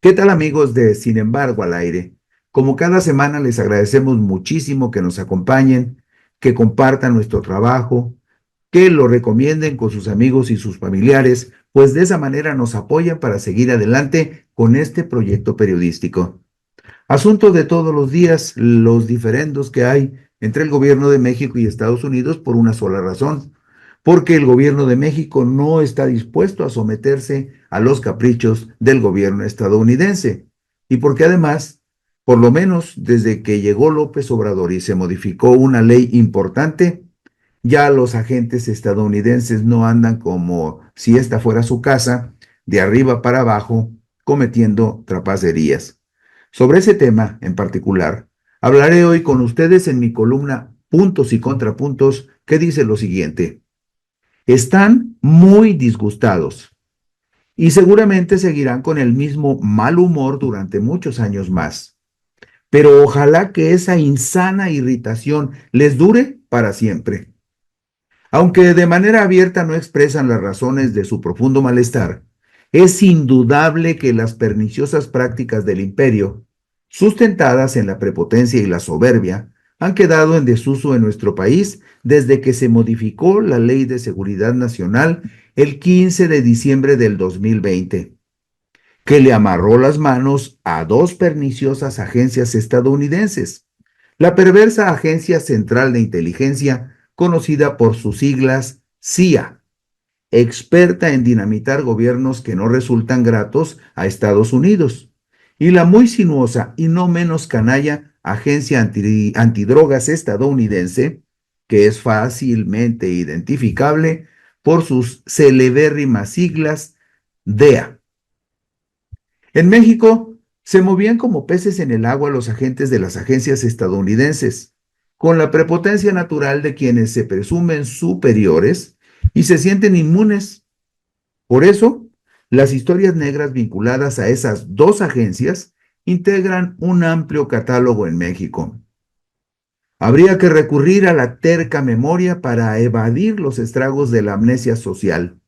¿Qué tal amigos de Sin embargo al aire? Como cada semana les agradecemos muchísimo que nos acompañen, que compartan nuestro trabajo, que lo recomienden con sus amigos y sus familiares, pues de esa manera nos apoyan para seguir adelante con este proyecto periodístico. Asunto de todos los días, los diferendos que hay entre el gobierno de México y Estados Unidos por una sola razón, porque el gobierno de México no está dispuesto a someterse a los caprichos del gobierno estadounidense y porque además, por lo menos desde que llegó López Obrador y se modificó una ley importante, ya los agentes estadounidenses no andan como si esta fuera su casa, de arriba para abajo, cometiendo trapacerías. Sobre ese tema en particular, hablaré hoy con ustedes en mi columna Puntos y Contrapuntos, que dice lo siguiente. Están muy disgustados y seguramente seguirán con el mismo mal humor durante muchos años más. Pero ojalá que esa insana irritación les dure para siempre. Aunque de manera abierta no expresan las razones de su profundo malestar, es indudable que las perniciosas prácticas del imperio, sustentadas en la prepotencia y la soberbia, han quedado en desuso en nuestro país desde que se modificó la Ley de Seguridad Nacional el 15 de diciembre del 2020, que le amarró las manos a dos perniciosas agencias estadounidenses: la perversa Agencia Central de Inteligencia, conocida por sus siglas CIA, experta en dinamitar gobiernos que no resultan gratos a Estados Unidos, y la muy sinuosa y no menos canalla Agencia Antidrogas estadounidense, que es fácilmente identificable por sus celebérrimas siglas DEA. En México se movían como peces en el agua los agentes de las agencias estadounidenses, con la prepotencia natural de quienes se presumen superiores y se sienten inmunes. Por eso, las historias negras vinculadas a esas dos agencias integran un amplio catálogo en México. Habría que recurrir a la terca memoria para evadir los estragos de la amnesia social.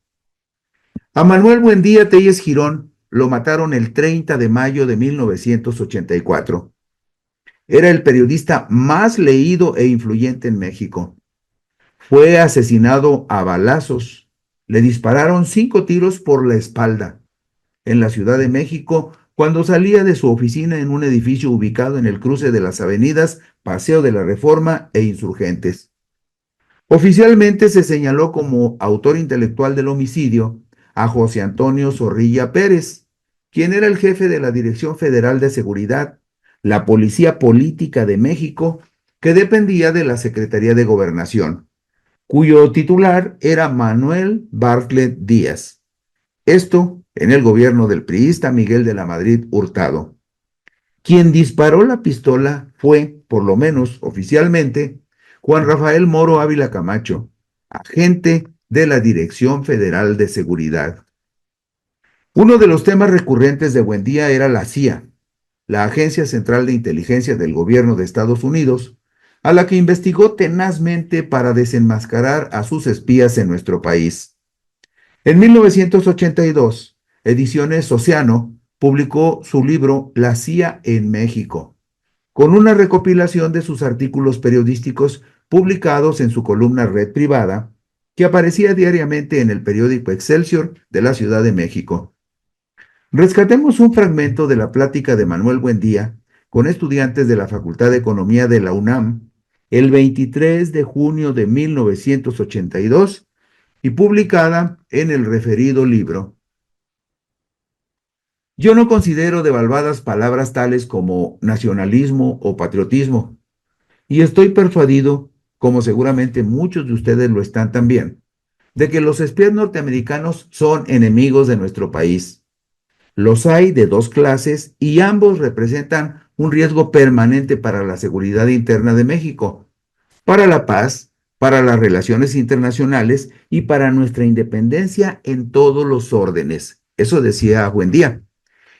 A Manuel Buendía Telles Girón lo mataron el 30 de mayo de 1984. Era el periodista más leído e influyente en México. Fue asesinado a balazos. Le dispararon 5 tiros por la espalda en la Ciudad de México cuando salía de su oficina en un edificio ubicado en el cruce de las avenidas Paseo de la Reforma e Insurgentes. Oficialmente se señaló como autor intelectual del homicidio a José Antonio Zorrilla Pérez, quien era el jefe de la Dirección Federal de Seguridad, la Policía Política de México, que dependía de la Secretaría de Gobernación, cuyo titular era Manuel Bartlett Díaz. Esto en el gobierno del priista Miguel de la Madrid Hurtado. Quien disparó la pistola fue, por lo menos oficialmente, Juan Rafael Moro Ávila Camacho, agente de la Dirección Federal de Seguridad. Uno de los temas recurrentes de Buendía era la CIA, la Agencia Central de Inteligencia del Gobierno de Estados Unidos, a la que investigó tenazmente para desenmascarar a sus espías en nuestro país. En 1982, Ediciones Océano publicó su libro La CIA en México, con una recopilación de sus artículos periodísticos publicados en su columna Red Privada, que aparecía diariamente en el periódico Excelsior de la Ciudad de México. Rescatemos un fragmento de la plática de Manuel Buendía con estudiantes de la Facultad de Economía de la UNAM el 23 de junio de 1982 y publicada en el referido libro. Yo no considero devaluadas palabras tales como nacionalismo o patriotismo, y estoy persuadido, como seguramente muchos de ustedes lo están también, de que los espías norteamericanos son enemigos de nuestro país. Los hay de dos clases y ambos representan un riesgo permanente para la seguridad interna de México, para la paz, para las relaciones internacionales y para nuestra independencia en todos los órdenes. Eso decía Buendía.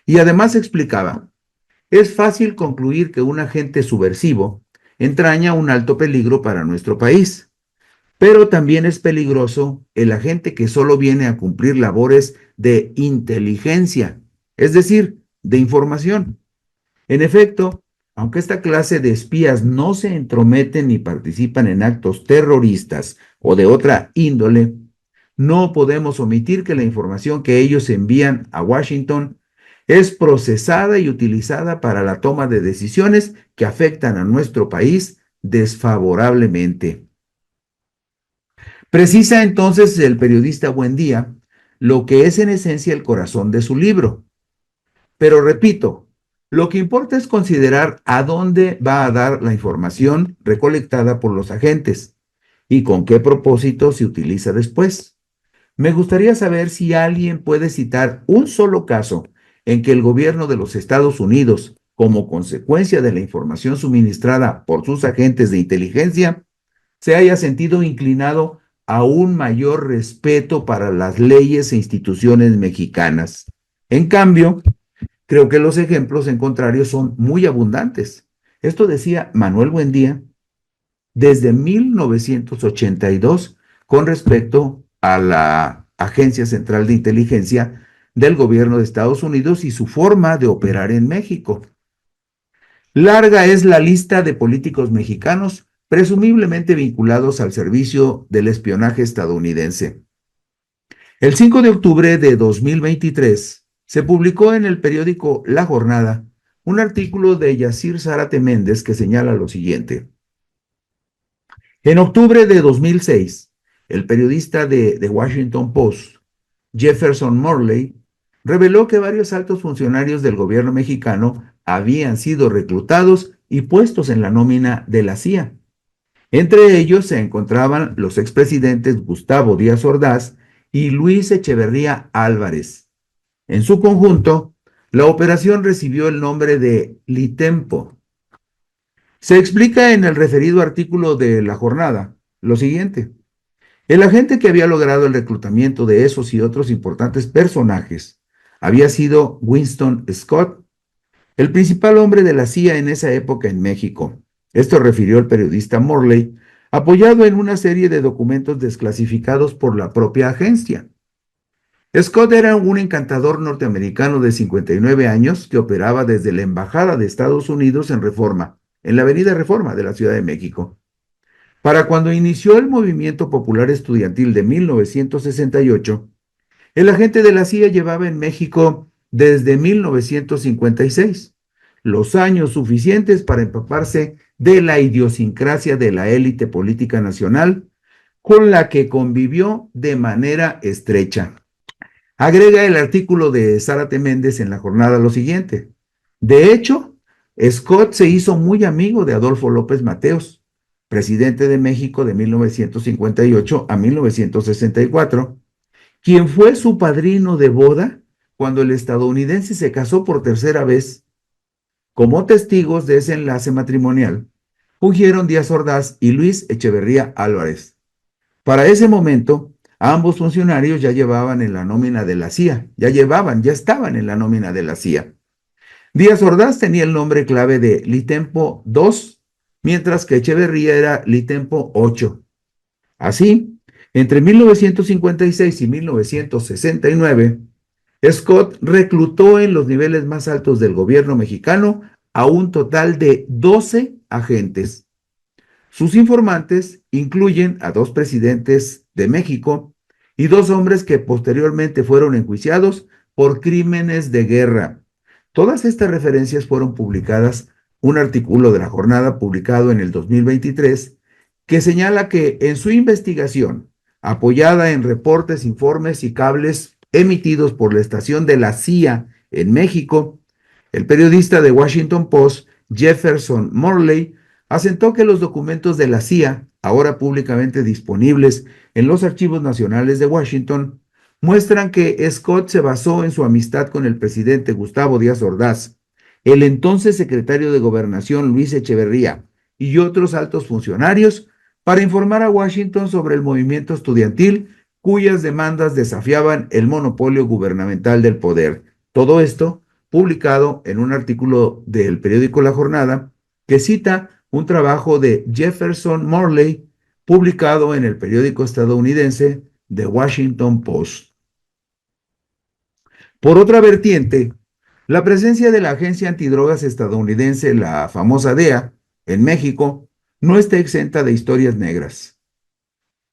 Y además explicaba, es fácil concluir que un agente subversivo entraña un alto peligro para nuestro país, pero también es peligroso el agente que solo viene a cumplir labores de inteligencia, es decir, de información. En efecto, aunque esta clase de espías no se entrometen ni participan en actos terroristas o de otra índole, no podemos omitir que la información que ellos envían a Washington es procesada y utilizada para la toma de decisiones que afectan a nuestro país desfavorablemente. Precisa entonces el periodista Buendía lo que es en esencia el corazón de su libro. Pero repito, lo que importa es considerar a dónde va a dar la información recolectada por los agentes y con qué propósito se utiliza después. Me gustaría saber si alguien puede citar un solo caso en que el gobierno de los Estados Unidos, como consecuencia de la información suministrada por sus agentes de inteligencia, se haya sentido inclinado a un mayor respeto para las leyes e instituciones mexicanas. En cambio, creo que los ejemplos en contrario son muy abundantes. Esto decía Manuel Buendía desde 1982 con respecto a la Agencia Central de Inteligencia del Gobierno de Estados Unidos y su forma de operar en México. Larga es la lista de políticos mexicanos presumiblemente vinculados al servicio del espionaje estadounidense. El 5 de octubre de 2023 se publicó en el periódico La Jornada un artículo de Yacir Zárate Méndez que señala lo siguiente. En octubre de 2006, el periodista de The Washington Post, Jefferson Morley, reveló que varios altos funcionarios del gobierno mexicano habían sido reclutados y puestos en la nómina de la CIA. Entre ellos se encontraban los expresidentes Gustavo Díaz Ordaz y Luis Echeverría Álvarez. En su conjunto, la operación recibió el nombre de Litempo. Se explica en el referido artículo de La Jornada lo siguiente. El agente que había logrado el reclutamiento de esos y otros importantes personajes había sido Winston Scott, el principal hombre de la CIA en esa época en México. Esto refirió el periodista Morley, apoyado en una serie de documentos desclasificados por la propia agencia. Scott era un encantador norteamericano de 59 años que operaba desde la Embajada de Estados Unidos en Reforma, en la Avenida Reforma de la Ciudad de México. Para cuando inició el Movimiento Popular Estudiantil de 1968, el agente de la CIA llevaba en México desde 1956, los años suficientes para empaparse de la idiosincrasia de la élite política nacional con la que convivió de manera estrecha. Agrega el artículo de Zárate Méndez en La Jornada lo siguiente. De hecho, Scott se hizo muy amigo de Adolfo López Mateos, presidente de México de 1958 a 1964, quien fue su padrino de boda cuando el estadounidense se casó por tercera vez. Como testigos de ese enlace matrimonial, fungieron Díaz Ordaz y Luis Echeverría Álvarez. Para ese momento, ambos funcionarios ya llevaban en la nómina de la CIA, ya estaban en la nómina de la CIA. Díaz Ordaz tenía el nombre clave de Litempo II, mientras que Echeverría era Litempo VIII. Así, entre 1956 y 1969, Scott reclutó en los niveles más altos del gobierno mexicano a un total de 12 agentes. Sus informantes incluyen a 2 presidentes de México y 2 hombres que posteriormente fueron enjuiciados por crímenes de guerra. Todas estas referencias fueron publicadas, un artículo de La Jornada publicado en el 2023, que señala que en su investigación, apoyada en reportes, informes y cables emitidos por la estación de la CIA en México, el periodista de Washington Post, Jefferson Morley, asentó que los documentos de la CIA, ahora públicamente disponibles en los archivos nacionales de Washington, muestran que Scott se basó en su amistad con el presidente Gustavo Díaz Ordaz, el entonces secretario de Gobernación Luis Echeverría y otros altos funcionarios para informar a Washington sobre el movimiento estudiantil cuyas demandas desafiaban el monopolio gubernamental del poder. Todo esto publicado en un artículo del periódico La Jornada que cita un trabajo de Jefferson Morley publicado en el periódico estadounidense The Washington Post. Por otra vertiente, La presencia de la agencia antidrogas estadounidense, la famosa DEA, en México, no está exenta de historias negras.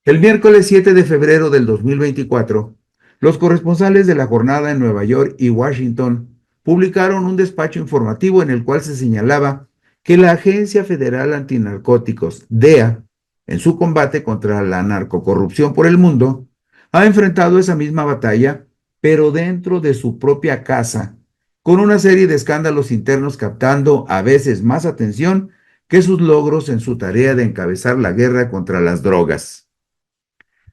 El miércoles 7 de febrero del 2024, los corresponsales de la jornada en Nueva York y Washington publicaron un despacho informativo en el cual se señalaba que la Agencia Federal Antinarcóticos, DEA, en su combate contra la narcocorrupción por el mundo, ha enfrentado esa misma batalla, pero dentro de su propia casa, con una serie de escándalos internos captando a veces más atención que sus logros en su tarea de encabezar la guerra contra las drogas.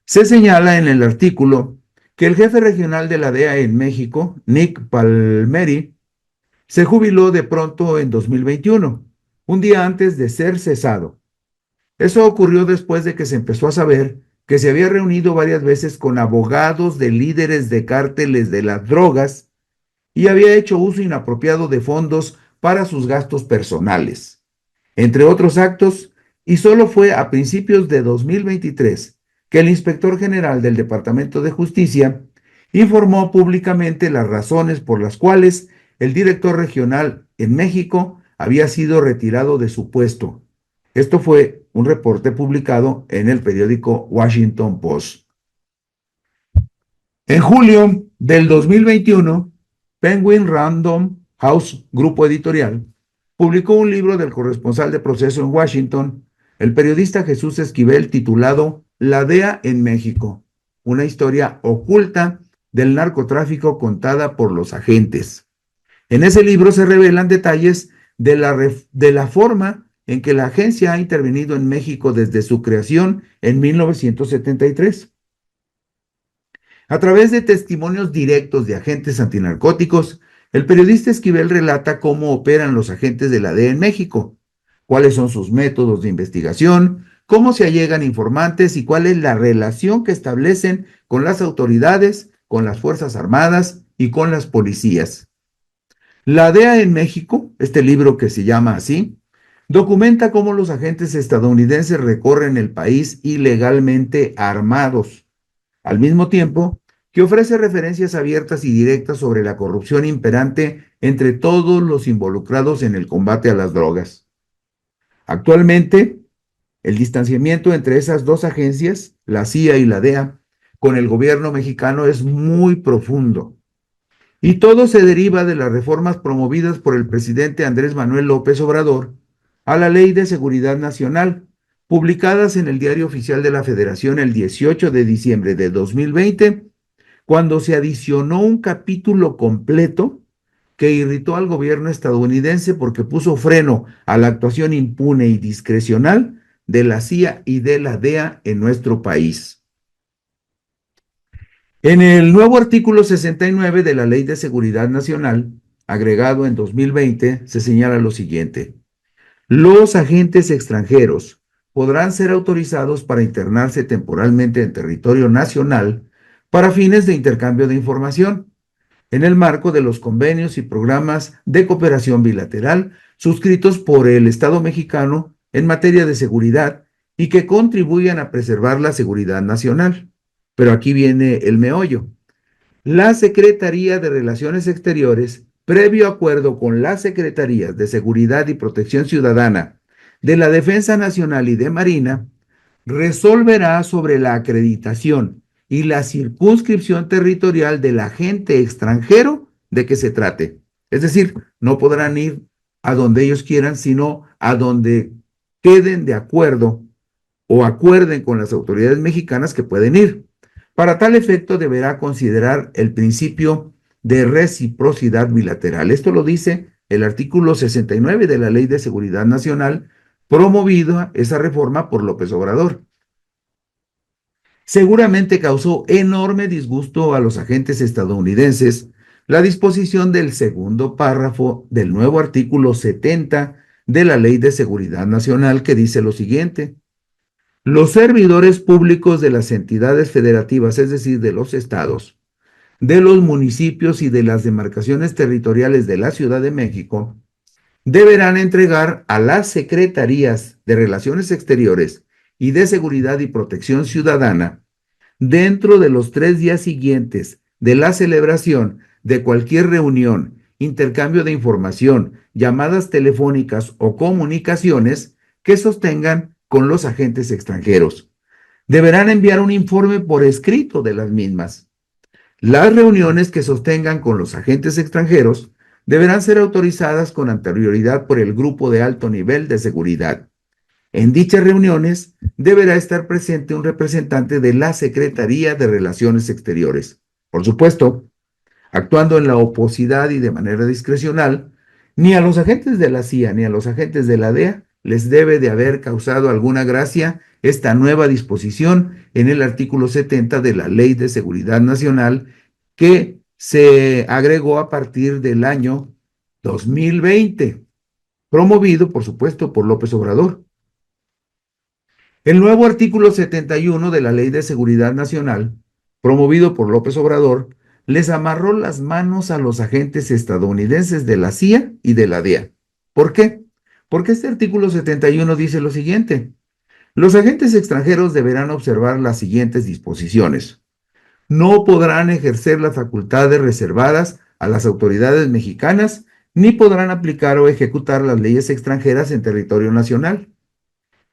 Se señala en el artículo que el jefe regional de la DEA en México, Nick Palmeri, se jubiló de pronto en 2021, un día antes de ser cesado. Eso ocurrió después de que se empezó a saber que se había reunido varias veces con abogados de líderes de cárteles de las drogas y había hecho uso inapropiado de fondos para sus gastos personales, entre otros actos, y solo fue a principios de 2023 que el inspector general del Departamento de Justicia informó públicamente las razones por las cuales el director regional en México había sido retirado de su puesto. Esto fue un reporte publicado en el periódico Washington Post. En julio del 2021, Penguin Random House Grupo Editorial publicó un libro del corresponsal de proceso en Washington, el periodista Jesús Esquivel, titulado La DEA en México, una historia oculta del narcotráfico contada por los agentes. En ese libro se revelan detalles de la forma en que la agencia ha intervenido en México desde su creación en 1973. A través de testimonios directos de agentes antinarcóticos, el periodista Esquivel relata cómo operan los agentes de la DEA en México, cuáles son sus métodos de investigación, cómo se allegan informantes y cuál es la relación que establecen con las autoridades, con las Fuerzas Armadas y con las policías. La DEA en México, este libro que se llama así, documenta cómo los agentes estadounidenses recorren el país ilegalmente armados, al mismo tiempo que ofrece referencias abiertas y directas sobre la corrupción imperante entre todos los involucrados en el combate a las drogas. Actualmente, el distanciamiento entre esas dos agencias, la CIA y la DEA, con el gobierno mexicano es muy profundo. Y todo se deriva de las reformas promovidas por el presidente Andrés Manuel López Obrador a la Ley de Seguridad Nacional, publicadas en el Diario Oficial de la Federación el 18 de diciembre de 2020, cuando se adicionó un capítulo completo que irritó al gobierno estadounidense porque puso freno a la actuación impune y discrecional de la CIA y de la DEA en nuestro país. En el nuevo artículo 69 de la Ley de Seguridad Nacional, agregado en 2020, se señala lo siguiente: los agentes extranjeros podrán ser autorizados para internarse temporalmente en territorio nacional para fines de intercambio de información, en el marco de los convenios y programas de cooperación bilateral suscritos por el Estado mexicano en materia de seguridad y que contribuyan a preservar la seguridad nacional. Pero aquí viene el meollo. La Secretaría de Relaciones Exteriores, previo acuerdo con las Secretarías de Seguridad y Protección Ciudadana, de la Defensa Nacional y de Marina, resolverá sobre la acreditación y la circunscripción territorial del agente extranjero de que se trate. Es decir, no podrán ir a donde ellos quieran, sino a donde queden de acuerdo o acuerden con las autoridades mexicanas que pueden ir. Para tal efecto deberá considerar el principio de reciprocidad bilateral. Esto lo dice el artículo 69 de la Ley de Seguridad Nacional, promovida esa reforma por López Obrador. Seguramente causó enorme disgusto a los agentes estadounidenses la disposición del segundo párrafo del nuevo artículo 70 de la Ley de Seguridad Nacional, que dice lo siguiente: los servidores públicos de las entidades federativas, es decir, de los estados, de los municipios y de las demarcaciones territoriales de la Ciudad de México, deberán entregar a las Secretarías de Relaciones Exteriores y de Seguridad y Protección Ciudadana, dentro de los 3 días siguientes de la celebración de cualquier reunión intercambio de información, llamadas telefónicas o comunicaciones que sostengan con los agentes extranjeros. Deberán enviar un informe por escrito de las mismas. Las reuniones que sostengan con los agentes extranjeros deberán ser autorizadas con anterioridad por el grupo de alto nivel de seguridad. En dichas reuniones deberá estar presente un representante de la Secretaría de Relaciones Exteriores. Por supuesto, actuando en la oposidad y de manera discrecional, ni a los agentes de la CIA ni a los agentes de la DEA les debe de haber causado alguna gracia esta nueva disposición en el artículo 70 de la Ley de Seguridad Nacional que se agregó a partir del año 2020, promovido, por supuesto, por López Obrador. El nuevo artículo 71 de la Ley de Seguridad Nacional, promovido por López Obrador, les amarró las manos a los agentes estadounidenses de la CIA y de la DEA. ¿Por qué? Porque este artículo 71 dice lo siguiente: los agentes extranjeros deberán observar las siguientes disposiciones. No podrán ejercer las facultades reservadas a las autoridades mexicanas, ni podrán aplicar o ejecutar las leyes extranjeras en territorio nacional.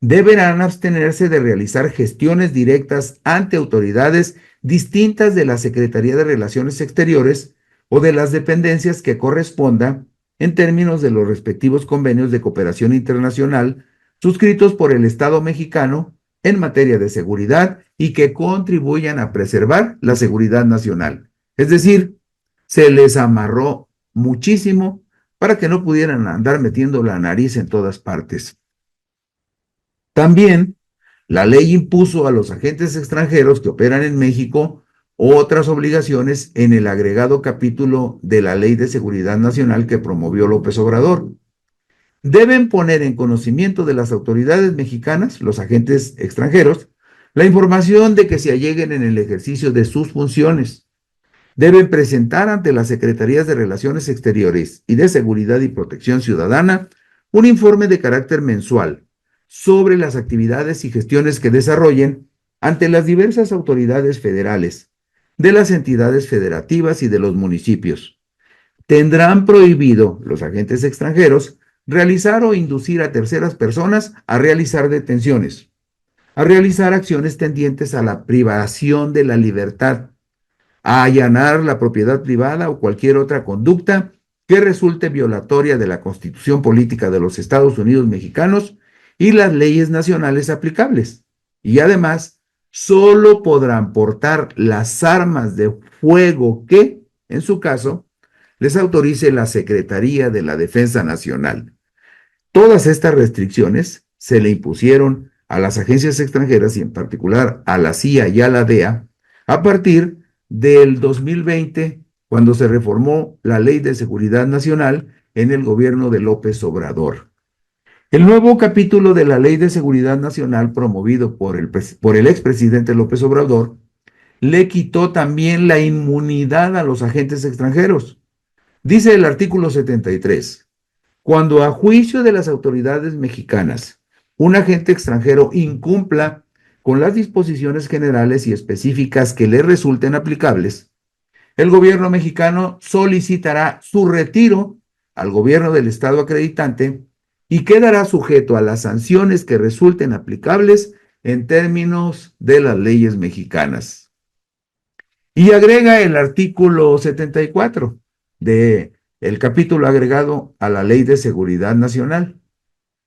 Deberán abstenerse de realizar gestiones directas ante autoridades distintas de la Secretaría de Relaciones Exteriores o de las dependencias que corresponda en términos de los respectivos convenios de cooperación internacional suscritos por el Estado mexicano en materia de seguridad y que contribuyan a preservar la seguridad nacional. Es decir, se les amarró muchísimo para que no pudieran andar metiendo la nariz en todas partes. También la ley impuso a los agentes extranjeros que operan en México otras obligaciones en el agregado capítulo de la Ley de Seguridad Nacional que promovió López Obrador. Deben poner en conocimiento de las autoridades mexicanas, los agentes extranjeros, la información de que se alleguen en el ejercicio de sus funciones. Deben presentar ante las Secretarías de Relaciones Exteriores y de Seguridad y Protección Ciudadana un informe de carácter mensual sobre las actividades y gestiones que desarrollen ante las diversas autoridades federales, de las entidades federativas y de los municipios. Tendrán prohibido los agentes extranjeros realizar o inducir a terceras personas a realizar detenciones, a realizar acciones tendientes a la privación de la libertad, a allanar la propiedad privada o cualquier otra conducta que resulte violatoria de la Constitución Política de los Estados Unidos Mexicanos y las leyes nacionales aplicables. Y además, solo podrán portar las armas de fuego que, en su caso, les autorice la Secretaría de la Defensa Nacional. Todas estas restricciones se le impusieron a las agencias extranjeras y en particular a la CIA y a la DEA a partir del 2020, cuando se reformó la Ley de Seguridad Nacional en el gobierno de López Obrador. El nuevo capítulo de la Ley de Seguridad Nacional promovido por el expresidente López Obrador le quitó también la inmunidad a los agentes extranjeros. Dice el artículo 73, cuando a juicio de las autoridades mexicanas un agente extranjero incumpla con las disposiciones generales y específicas que le resulten aplicables, el gobierno mexicano solicitará su retiro al gobierno del estado acreditante y quedará sujeto a las sanciones que resulten aplicables en términos de las leyes mexicanas. Y agrega el artículo 74 del capítulo agregado a la Ley de Seguridad Nacional.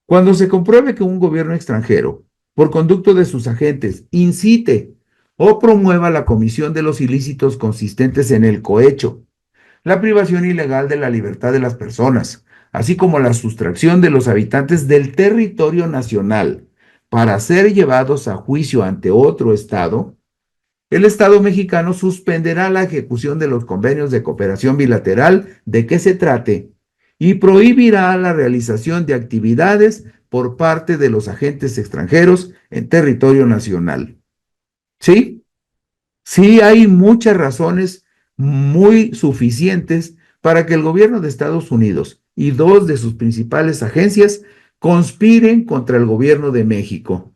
Cuando se compruebe que un gobierno extranjero, por conducto de sus agentes, incite o promueva la comisión de los ilícitos consistentes en el cohecho, la privación ilegal de la libertad de las personas, así como la sustracción de los habitantes del territorio nacional para ser llevados a juicio ante otro Estado, el Estado mexicano suspenderá la ejecución de los convenios de cooperación bilateral de que se trate y prohibirá la realización de actividades por parte de los agentes extranjeros en territorio nacional. ¿Sí? Sí, hay muchas razones muy suficientes para que el gobierno de Estados Unidos y dos de sus principales agencias conspiren contra el gobierno de México.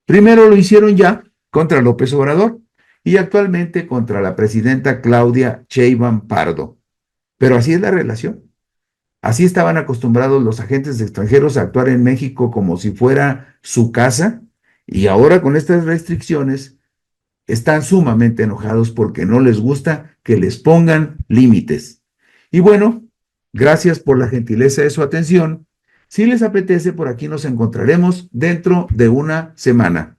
Primero lo hicieron ya contra López Obrador y actualmente contra la presidenta Claudia Sheinbaum Pardo. Pero así es la relación. Así estaban acostumbrados los agentes extranjeros a actuar en México como si fuera su casa, y ahora con estas restricciones están sumamente enojados porque no les gusta que les pongan límites. Y bueno, gracias por la gentileza de su atención. Si les apetece, por aquí nos encontraremos dentro de una semana.